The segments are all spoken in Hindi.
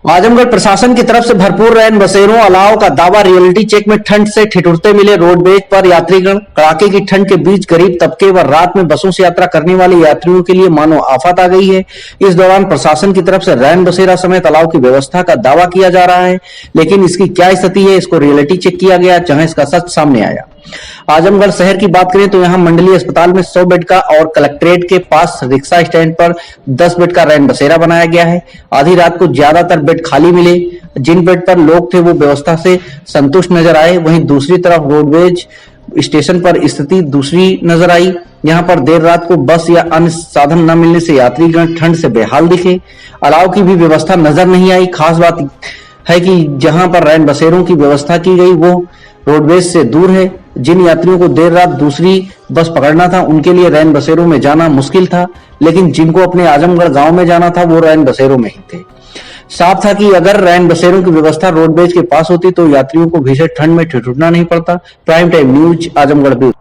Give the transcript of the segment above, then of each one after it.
आजमगढ़ प्रशासन की तरफ से भरपूर रैन बसेरों अलाव का दावा। रियलिटी चेक में ठंड से ठिठुरते मिले रोडवेज पर यात्रीगण। कड़ाके की ठंड के बीच गरीब तबके व रात में बसों से यात्रा करने वाले यात्रियों के लिए मानो आफत आ गई है। इस दौरान प्रशासन की तरफ से रैन बसेरा समेत अलाव की व्यवस्था का दावा किया जा रहा है, लेकिन इसकी क्या स्थिति है, इसको रियलिटी चेक किया गया, जहां इसका सच सामने आया। आजमगढ़ शहर की बात करें तो यहां मंडलीय अस्पताल में 100 बेड का और कलेक्ट्रेट के पास रिक्शा स्टैंड पर 10 बेड का रैन बसेरा बनाया गया है। आधी रात को ज्यादातर बेड खाली मिले। जिन बेड पर लोग थे वो व्यवस्था से संतुष्ट नजर आए। वहीं दूसरी तरफ रोडवेज स्टेशन पर स्थिति दूसरी नजर आई। यहां पर देर रात को बस या अन्य साधन न मिलने से यात्रीगण ठंड से बेहाल दिखे। अलाव की भी व्यवस्था नजर नहीं आई। खास बात है कि जहां पर रैन बसेरों की व्यवस्था की गई वो रोडवेज से दूर है। जिन यात्रियों को देर रात दूसरी बस पकड़ना था उनके लिए रैन बसेरों में जाना मुश्किल था, लेकिन जिनको अपने आजमगढ़ गांव में जाना था वो रैन बसेरों में ही थे। साफ था कि अगर रैन बसेरों की व्यवस्था रोडवेज के पास होती तो यात्रियों को भीषण ठंड में ठिठुरना नहीं पड़ता। Prime time news Azamgarh bureau.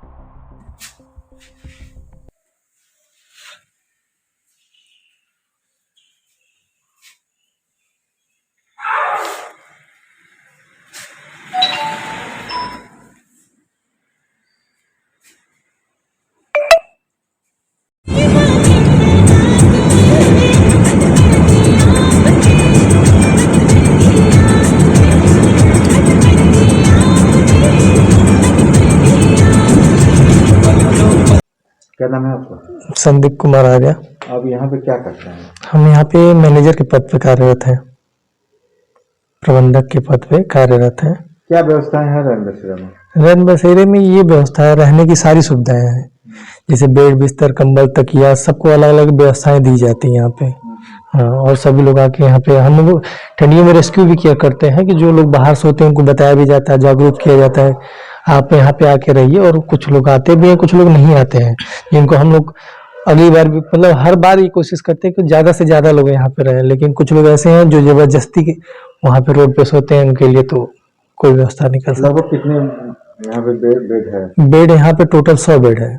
क्या नाम है आपका? संदीप कुमार आर्या। आप यहाँ पे क्या करते हैं? हम यहाँ पे मैनेजर के पद पे कार्यरत हैं, प्रबंधक के पद पे कार्यरत हैं। क्या व्यवस्थाएं हैं रैन बसेरा में? रैन बसेरे में ये व्यवस्था है, रहने की सारी सुविधाएं हैं, जैसे बेड, बिस्तर, कंबल, तकिया, सबको अलग अलग व्यवस्थाएं दी जाती हैं यहाँ पे। हाँ, और सभी लोग आके यहाँ पे हम लोग ठंडियों में रेस्क्यू भी किया करते हैं कि जो लोग बाहर सोते हैं उनको बताया भी जाता है, जागरूक किया जाता है, आप यहाँ पे आके रहिए। और कुछ लोग आते भी हैं, कुछ लोग नहीं आते हैं, जिनको हम लोग अगली बार भी मतलब हर बार ये कोशिश करते हैं कि ज्यादा से ज्यादा लोग यहाँ पे रहें। लेकिन कुछ लोग ऐसे हैं जो जबरदस्ती के वहाँ पे रोड पे सोते हैं, उनके लिए तो कोई व्यवस्था नहीं कर सकते। लगभग कितने यहाँ पे बेड है? बेड यहाँ पे टोटल 100 बेड है।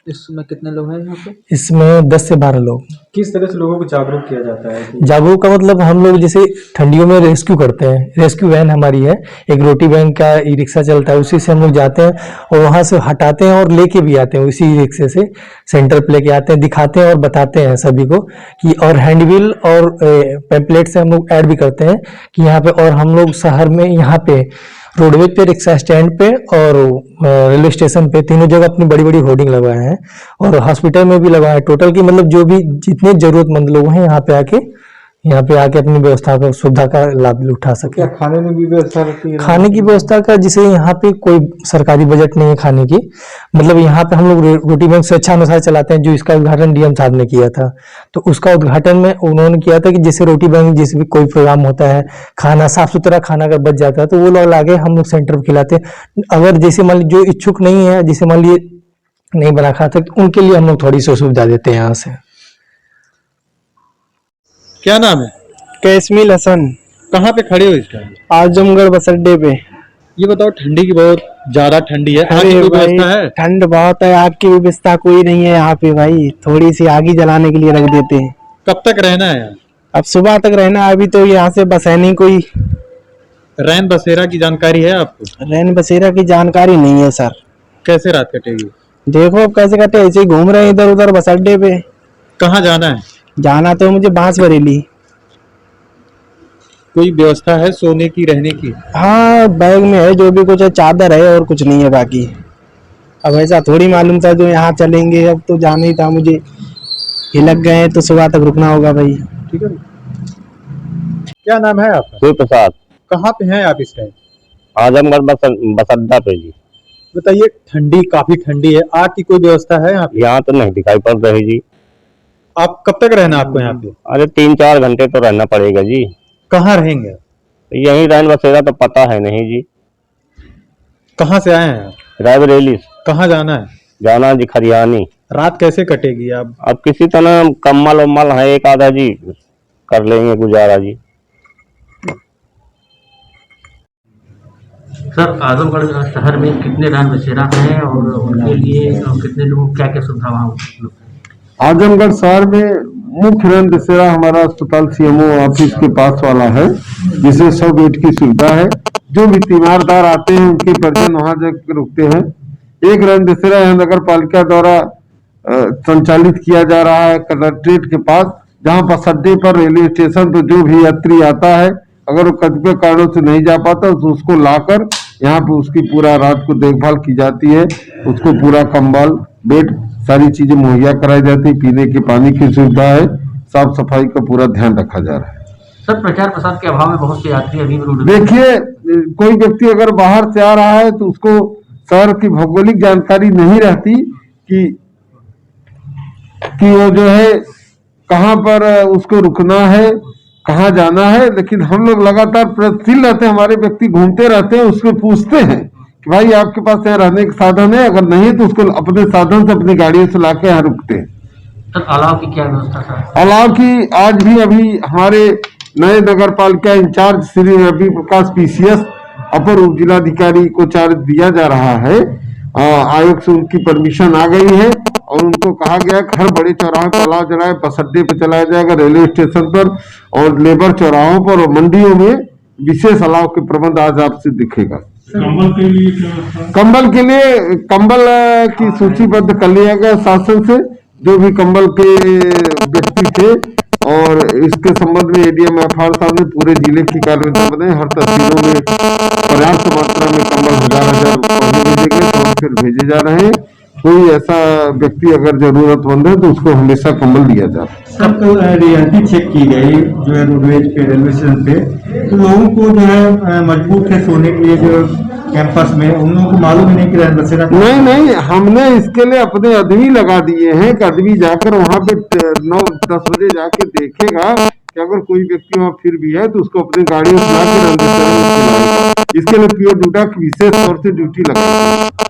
इसमें कितने लोग हैं यहाँ पे? इसमें 10 से 12 लोग। किस तरह से लोगों को जागरूक किया जाता है? जागरूक का मतलब हम लोग जैसे ठंडियों में रेस्क्यू करते हैं, रेस्क्यू वैन हमारी है, एक रोटी वैन का ई रिक्शा चलता है, उसी से हम लोग जाते हैं और वहां से हटाते हैं और लेके भी आते हैं। उसी रिक्शे से सेंटर पे लेके आते हैं, दिखाते हैं और बताते हैं सभी को कि, और हैंडबिल और पैम्पलेट से हम लोग ऐड भी करते हैं कि यहाँ पे। और हम लोग शहर में यहाँ पे रोडवेज पे, रिक्शा स्टैंड पे और रेलवे स्टेशन पे तीनों जगह अपनी बड़ी बड़ी होर्डिंग लगवाए हैं और हॉस्पिटल में भी लगवाए हैं। टोटल की मतलब जो भी जितने जरूरतमंद लोग हैं यहाँ पे आके अपनी व्यवस्था का, सुविधा का लाभ उठा सके। क्या खाने में भी व्यवस्था रहती है? खाने की व्यवस्था का जैसे यहाँ पे कोई सरकारी बजट नहीं है खाने की, मतलब यहाँ पे हम लोग रोटी बैंक स्वेच्छानुसार चलाते हैं। जो इसका उद्घाटन डीएम साहब ने किया था, तो उसका उद्घाटन में उन्होंने किया था कि जैसे रोटी बैंक जिस भी कोई प्रोग्राम होता है, खाना साफ सुथरा खाना अगर बच जाता है तो वो लोग लाके हम लोग सेंटर पर खिलाते हैं। अगर जैसे मान लीजिए जो इच्छुक नहीं है, जैसे मान लीजिए नहीं बना खाते, तो उनके लिए हम लोग थोड़ी सी सुविधा देते हैं यहाँ से। क्या नाम है? कैसमिल हसन। कहाँ पे खड़े हो इस टाइम? आजमगढ़ बस अड्डे पे। ये बताओ, ठंडी की बहुत ज्यादा ठंडी है, आग की अरे कोई भाई व्यवस्था है? ठंड बहुत है, आग की व्यवस्था कोई नहीं है यहाँ पे भाई, थोड़ी सी आग ही जलाने के लिए रख देते हैं। कब तक रहना है यहाँ? अब सुबह तक रहना है। अभी तो यहाँ से बस है नहीं कोई। रैन बसेरा की जानकारी है आपको? रैन बसेरा की जानकारी नहीं है सर। कैसे रात कटेगी? देखो अब कैसे करते, ऐसे ही घूम रहे हैं इधर उधर बस अड्डे पे। कहाँ जाना है? जाना तो मुझे बांसबरेली। कोई व्यवस्था है सोने की, रहने की? हाँ, बैग में है जो भी कुछ है, चादर है और कुछ नहीं है बाकी। अब ऐसा थोड़ी मालूम था जो यहाँ चलेंगे, अब तो जाना ही था मुझे। ये लग गए हैं तो सुबह तक रुकना होगा भाई। ठीक है। क्या नाम है आपका? शिव प्रसाद। कहाँ पे हैं आप इस टाइम? आजमगढ़ बस अड्डा पे जी। बताइए, ठंडी काफी ठंडी है, आग की कोई व्यवस्था है यहाँ पे? यहाँ तो नहीं दिखाई पड़ रही जी। आप कब तक रहना आपको यहाँ पे? अरे 3-4 घंटे तो रहना पड़ेगा जी। कहाँ रहेंगे? यही रैन बसेरा तो पता है नहीं जी। कहाँ से आए हैं आप? रायबरेली। कहाँ जाना है? जाना जी खरियानी। रात कैसे कटेगी आप? अब किसी तरह कम्बल उम्बल है एक आधा जी, कर लेंगे गुजारा जी। सर, आजमगढ़ शहर में कितने रैन बसेरा हैं और उनके लिए कितने लोगों को क्या क्या सुविधा वहाँ उपलब्ध है? आजमगढ़ शहर में मुख्य रैन बसेरा हमारा अस्पताल सीएमओ ऑफिस के पास वाला है, जिसमें 100 बेड की सुविधा है। जो भी तीमारदार आते हैं उनके परिजन वहां जाकर रुकते हैं। एक रैन बसेरा यहाँ नगर पालिका द्वारा संचालित किया जा रहा है कलेक्ट्रेट के पास, जहां बस अड्डे पर रेलवे स्टेशन पर जो भी यात्री आता है, अगर वो कतिपय कारणों से नहीं जा पाता तो उसको लाकर यहाँ पे उसकी पूरा रात को देखभाल की जाती है। उसको पूरा कंबल, बेड, सारी चीजें मुहैया कराई जाती है। पीने के पानी की सुविधा है, साफ सफाई का पूरा ध्यान रखा जा रहा है। सर, प्रचार प्रसार के अभाव में बहुत से यात्री अभी भी रोड देखिए, कोई व्यक्ति अगर बाहर से आ रहा है तो उसको शहर की भौगोलिक जानकारी नहीं रहती कि वो जो है कहाँ पर उसको रुकना है, कहाँ जाना है। लेकिन हम लोग लगातार प्रयत्नशील रहते हैं, हमारे व्यक्ति घूमते रहते हैं, उसको पूछते हैं कि भाई आपके पास यहाँ रहने का साधन है, अगर नहीं तो उसको अपने साधन से अपनी गाड़ियों से लाके यहाँ रुकते हैं। सर, अलाव की क्या व्यवस्था सर? अलाव की आज भी अभी हमारे नए नगर पालिका इंचार्ज श्री रवि प्रकाश पीसीएस अपर उप जिलाधिकारी को चार्ज दिया जा रहा है। आयोग से उनकी परमिशन आ गई है और उनको कहा गया है हर बड़े चौराहे पर अलाव जलाए, बस अड्डे पर चलाया जाएगा, रेलवे स्टेशन पर और लेबर चौराहों पर और मंडियों में विशेष अलाव के प्रबंध आज आपसे दिखेगा। कंबल के लिए क्या व्यवस्था? कंबल की सूचीबद्ध कर लिया गया शासन से, जो भी कंबल के व्यक्ति थे, और इसके संबंध में एडीएम एफआर साहब ने पूरे जिले की कार्ययोजना बनाई। हर तहसीलों में पर्याप्त मात्रा में कंबल हजार भेजे गए तो फिर भेजे जा रहे हैं। कोई ऐसा व्यक्ति अगर जरूरतमंद है तो उसको हमेशा कंबल दिया जाता है। सबको रियलिटी चेक की गई जो है रोडवेज पे, रेलवे स्टेशन पे, तो लोगों को जो है मजबूत है सोने के लिए जो कैंपस में, उन लोगों को मालूम ही नहीं कि रैन बसेरा नहीं, हमने इसके लिए अपने आदमी लगा दिए हैं कि आदमी जाकर वहां पे 9-10 बजे जाके देखेगा कि अगर कोई व्यक्ति वहां फिर भी है तो उसको अपनी गाड़ियों से लाकर इसके लिए पीओ डूडा की विशेष तौर से ड्यूटी लगाई।